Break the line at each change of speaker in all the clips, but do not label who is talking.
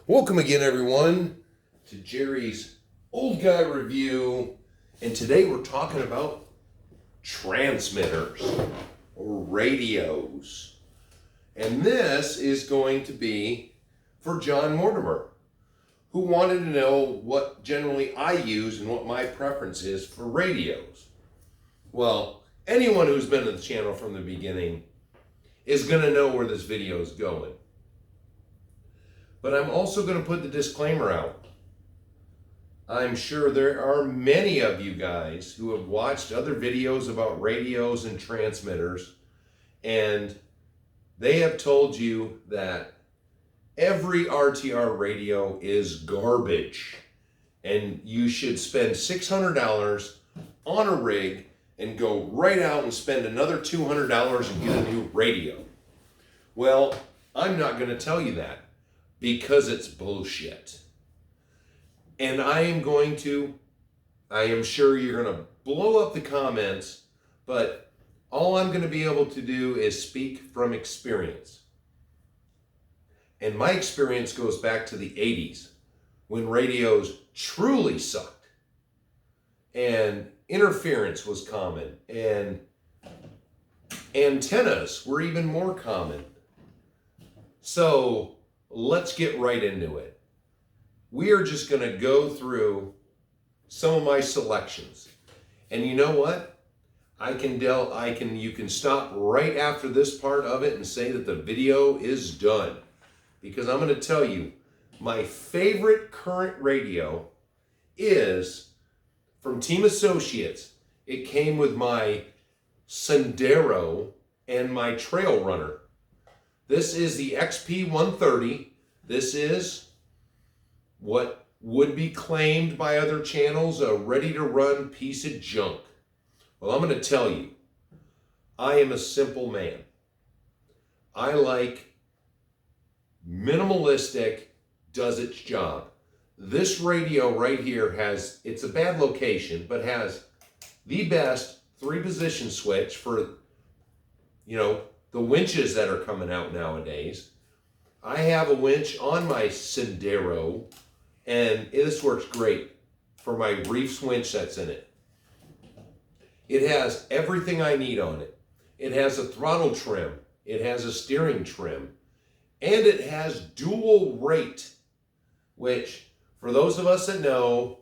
Welcome again, everyone, to Jerry's Old Guy Review. And today we're talking about transmitters or radios. And this is going to be for John Mortimer, who wanted to know what generally I use and what my preference is for radios. Well, anyone who's been to the channel from the beginning is going to know where this video is going. But I'm also going to put the disclaimer out. I'm sure there are many of you guys who have watched other videos about radios and transmitters, and they have told you that every RTR radio is garbage, and you should spend $600 on a rig and go right out and spend another $200 and get a new radio. Well, I'm not going to tell you that, because it's bullshit. And I am sure you're going to blow up the comments, but all I'm going to be able to do is speak from experience. And my experience goes back to the 80s, when radios truly sucked. And interference was common, and antennas were even more common. So let's get right into it. We are just going to go through some of my selections. And you know what? You can stop right after this part of it and say that the video is done. Because I'm going to tell you, my favorite current radio is from Team Associates. It came with my Sendero and my Trail Runner. This is the XP130. This is what would be claimed by other channels a ready-to-run piece of junk. Well, I'm going to tell you, I am a simple man. I like minimalistic, does its job. This radio right here it's a bad location, but has the best 3-position switch for, the winches that are coming out nowadays. I have a winch on my Sendero, and this works great for my Reefs winch that's in it. It has everything I need on it. It has a throttle trim, it has a steering trim, and it has dual rate, which, for those of us that know,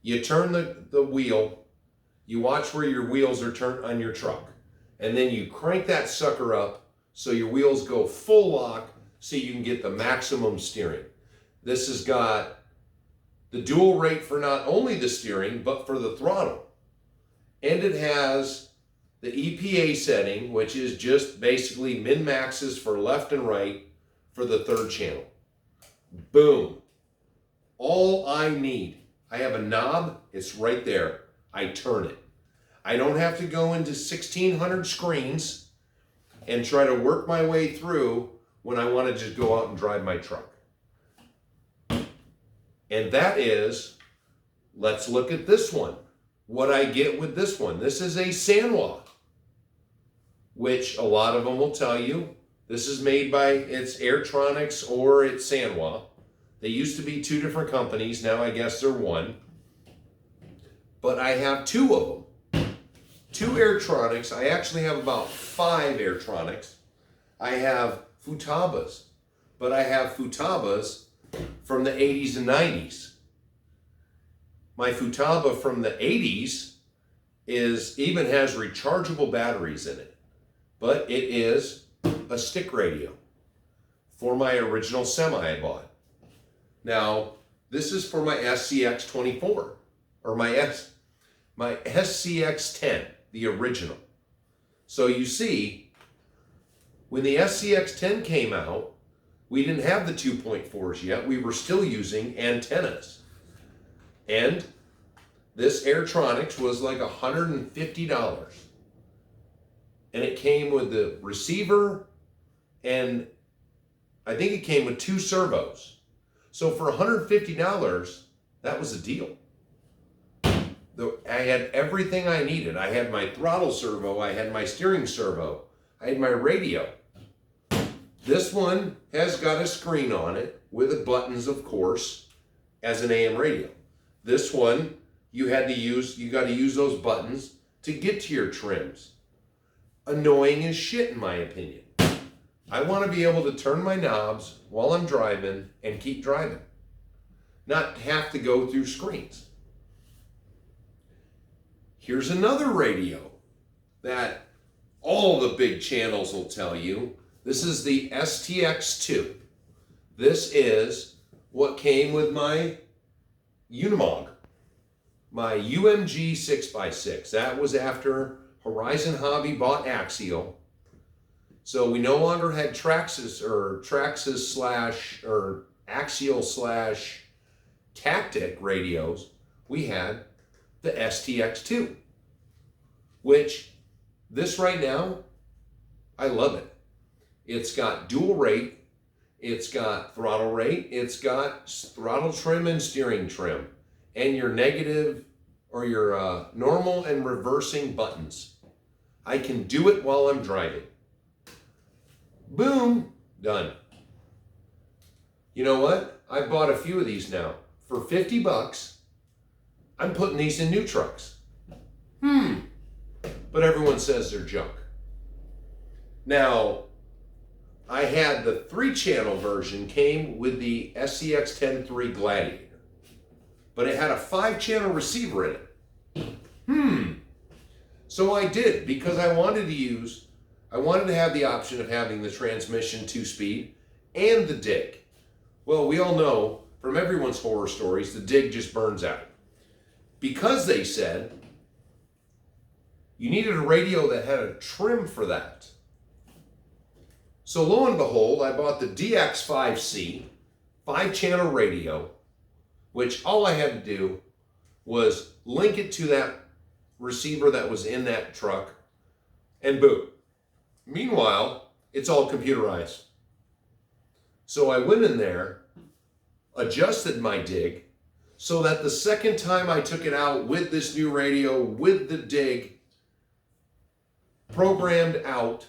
you turn the wheel, you watch where your wheels are turned on your truck, and then you crank that sucker up so your wheels go full lock so you can get the maximum steering. This has got the dual rate for not only the steering, but for the throttle. And it has the EPA setting, which is just basically min-maxes for left and right for the 3rd channel. Boom. All I need. I have a knob, it's right there. I turn it. I don't have to go into 1,600 screens and try to work my way through when I want to just go out and drive my truck. And that is, let's look at this one. What I get with this one. This is a Sanwa, which a lot of them will tell you, this is made by, it's Airtronics or it's Sanwa. They used to be 2 different companies, now I guess they're one. But I have 2 of them. 2 Airtronics. I actually have about 5 Airtronics. I have Futabas, but I have Futabas from the 80s and 90s. My Futaba from the 80s even has rechargeable batteries in it, but it is a stick radio for my original semi I bought. Now, this is for my SCX24, or my SCX10, the original. So you see, when the SCX10 came out, we didn't have the 2.4s yet. We were still using antennas. And this Airtronics was like $150. And it came with the receiver, and I think it came with 2 servos. So for $150, that was a deal. I had everything I needed. I had my throttle servo, I had my steering servo, I had my radio. This one has got a screen on it with the buttons, of course, as an AM radio. This one, you got to use those buttons to get to your trims. Annoying as shit, in my opinion. I want to be able to turn my knobs while I'm driving and keep driving. Not have to go through screens. Here's another radio that all the big channels will tell you. This is the STX2. This is what came with my Unimog, my UMG 6x6. That was after Horizon Hobby bought Axial. So we no longer had Traxxas or Axial / Tactic radios. We had the STX2, which this right now, I love it. It's got dual rate, it's got throttle rate, it's got throttle trim and steering trim, and your negative or your normal and reversing buttons. I can do it while I'm driving. Boom, done. You know what? I bought a few of these now. For 50 bucks, I'm putting these in new trucks. But everyone says they're junk. Now, I had the 3-channel version came with the SCX-10 Gladiator, but it had a 5-channel receiver in it. So I did, because I wanted to have the option of having the transmission 2-speed and the dig. Well, we all know from everyone's horror stories, the dig just burns out. Because they said you needed a radio that had a trim for that. So lo and behold, I bought the DX5C 5-channel radio, which all I had to do was link it to that receiver that was in that truck, and boom. Meanwhile, it's all computerized. So I went in there, adjusted my dig, so that the second time I took it out with this new radio, with the dig programmed out,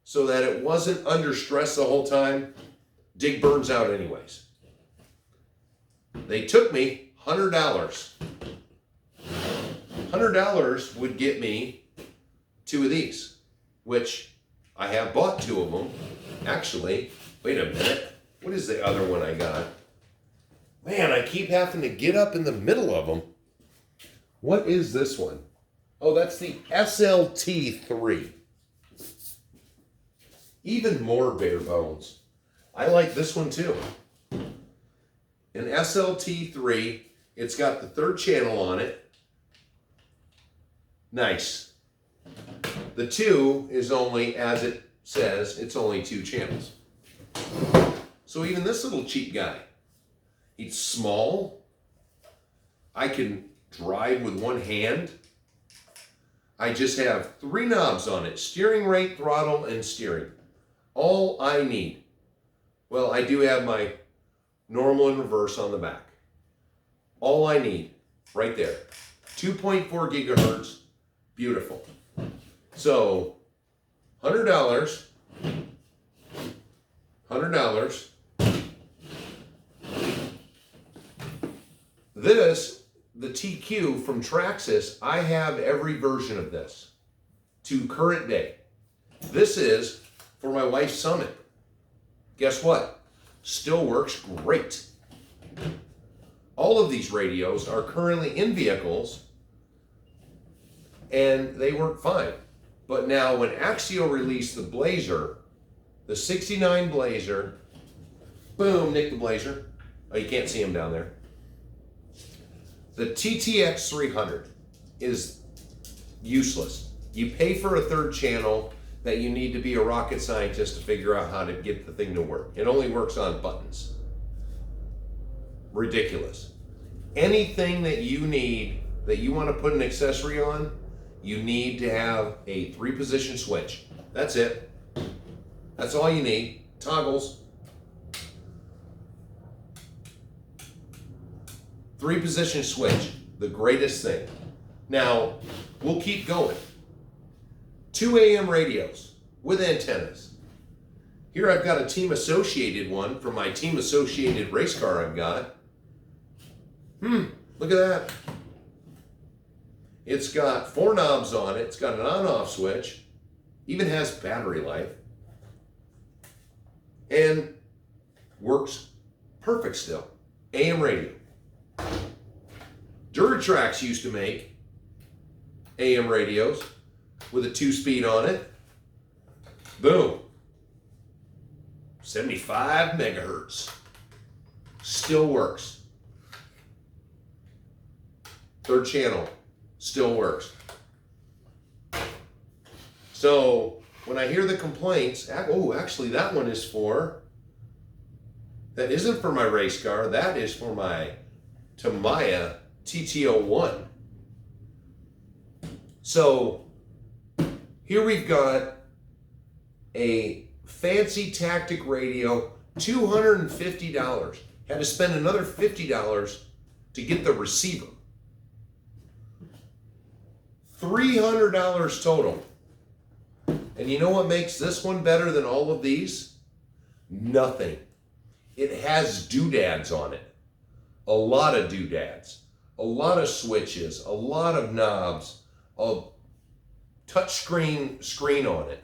so that it wasn't under stress the whole time, dig burns out anyways. They took me $100. $100 would get me 2 of these, which I have bought 2 of them. Actually, wait a minute. What is the other one I got? Man, I keep having to get up in the middle of them. What is this one? Oh, that's the SLT3. Even more bare bones. I like this one too. An SLT3. It's got the 3rd channel on it. Nice. The 2 is only, as it says, it's only 2 channels. So even this little cheap guy, it's small. I can drive with one hand. I just have 3 knobs on it: steering rate, throttle, and steering. All I need. Well, I do have my normal and reverse on the back. All I need, right there. 2.4 gigahertz. Beautiful. So, $100. $100. This, the TQ from Traxxas, I have every version of this to current day. This is for my wife's Summit. Guess what? Still works great. All of these radios are currently in vehicles and they work fine. But now when Axial released the Blazer, the 69 Blazer, boom, Nick the Blazer. Oh, you can't see him down there. The TTX 300 is useless. You pay for a 3rd channel that you need to be a rocket scientist to figure out how to get the thing to work. It only works on buttons. Ridiculous. Anything that you need, that you want to put an accessory on, you need to have a 3-position switch. That's it. That's all you need. Toggles. 3-position switch. The greatest thing. Now, we'll keep going. 2 AM radios with antennas. Here I've got a team associated one from my team associated race car I've got. Look at that. It's got 4 knobs on it. It's got an on-off switch. Even has battery life. And works perfect still. AM radio. Duratrax used to make AM radios with a 2-speed on it. Boom. 75 megahertz. Still works. 3rd channel. Still works. So when I hear the complaints, oh, actually that one is for, that isn't for my race car, that is for my Tamiya TT01. So here we've got a fancy tactic radio, $250. Had to spend another $50 to get the receiver. $300 total. And you know what makes this one better than all of these? Nothing. It has doodads on it. A lot of doodads. A lot of switches. A lot of knobs. A touchscreen screen on it.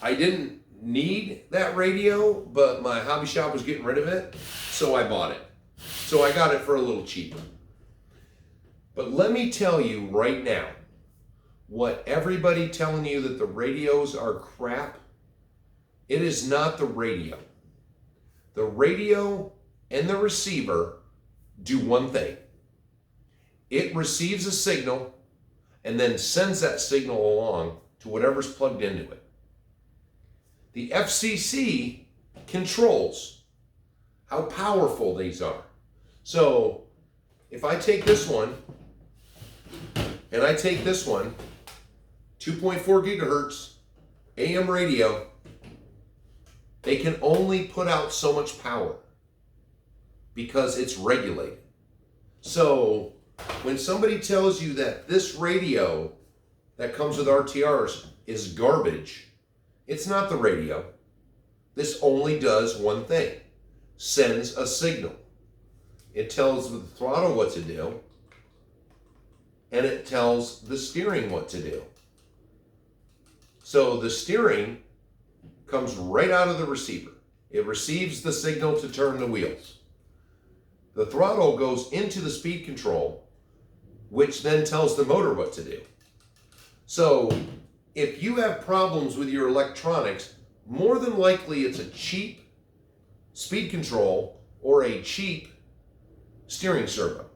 I didn't need that radio, but my hobby shop was getting rid of it, so I bought it. So I got it for a little cheaper. But let me tell you right now, what everybody telling you that the radios are crap, it is not the radio. The radio and the receiver do one thing. It receives a signal and then sends that signal along to whatever's plugged into it. The FCC controls how powerful these are. So if I take this one and I take this one, 2.4 gigahertz AM radio, they can only put out so much power because it's regulated. So when somebody tells you that this radio that comes with RTRs is garbage, it's not the radio. This only does one thing. Sends a signal. It tells the throttle what to do, and it tells the steering what to do. So the steering comes right out of the receiver. It receives the signal to turn the wheels. The throttle goes into the speed control, which then tells the motor what to do. So if you have problems with your electronics, more than likely it's a cheap speed control or a cheap steering servo.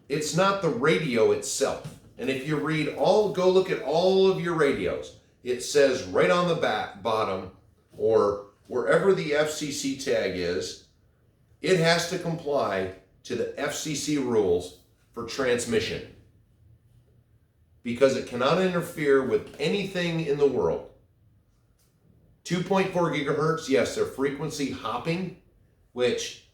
It's not the radio itself. And if you read go look at all of your radios, it says right on the bottom or wherever the FCC tag is, it has to comply to the FCC rules for transmission, because it cannot interfere with anything in the world. 2.4 gigahertz, yes, they're frequency hopping, which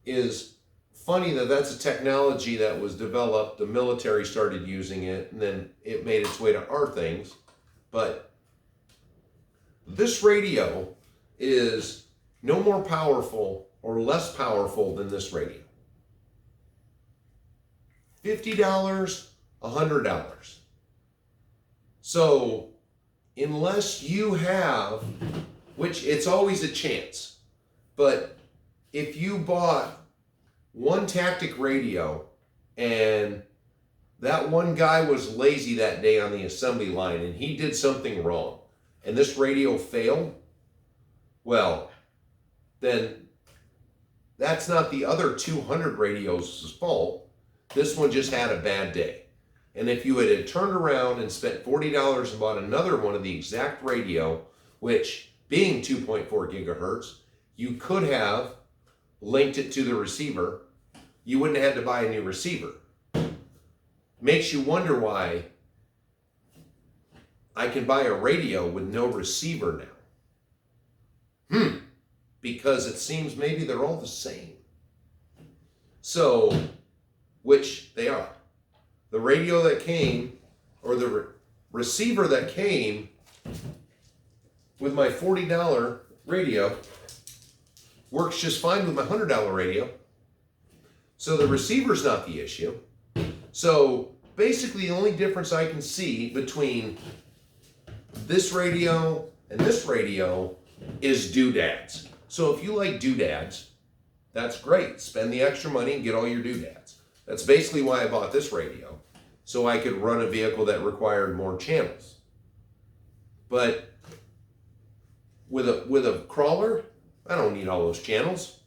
is funny that that's a technology that was developed, the military started using it, and then it made its way to our things. But this radio is no more powerful or less powerful than this radio. $50, $100. So unless you have, which it's always a chance, but if you bought one tactic radio and that one guy was lazy that day on the assembly line and he did something wrong and this radio failed, well, then that's not the other 200 radios' fault. This one just had a bad day. And if you had turned around and spent $40 and bought another one of the exact radio, which being 2.4 gigahertz, you could have linked it to the receiver. You wouldn't have had to buy a new receiver. Makes you wonder why I can buy a radio with no receiver now. Because it seems maybe they're all the same. So, which they are. The radio that came, or the receiver that came with my $40 radio works just fine with my $100 radio. So the receiver's not the issue. So basically the only difference I can see between this radio and this radio is doodads. So if you like doodads, that's great. Spend the extra money and get all your doodads. That's basically why I bought this radio, so I could run a vehicle that required more channels. But with a crawler, I don't need all those channels.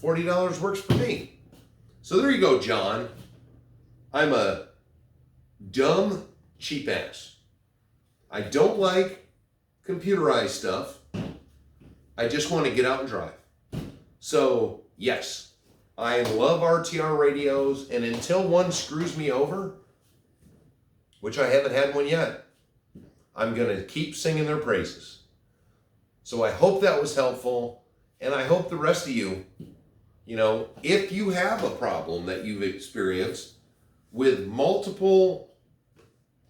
$40 works for me. So there you go, John. I'm a dumb cheap ass. I don't like computerized stuff. I just want to get out and drive. So yes, I love RTR radios, and until one screws me over, which I haven't had one yet, I'm going to keep singing their praises. So I hope that was helpful, and I hope the rest of you, if you have a problem that you've experienced with multiple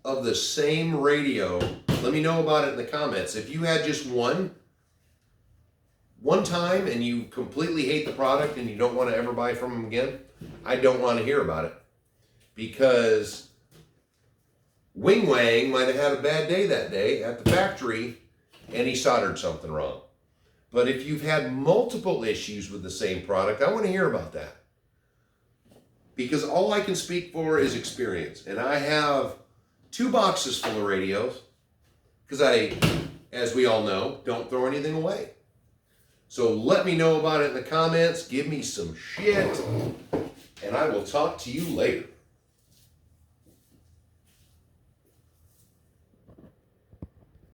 of the same radio, let me know about it in the comments. If you had just one time and you completely hate the product and you don't want to ever buy from them again, I don't want to hear about it, because Wing Wang might have had a bad day that day at the factory and he soldered something wrong. But if you've had multiple issues with the same product, I want to hear about that, because all I can speak for is experience. And I have 2 boxes full of radios, because I, as we all know, don't throw anything away. So let me know about it in the comments. Give me some shit, and I will talk to you later.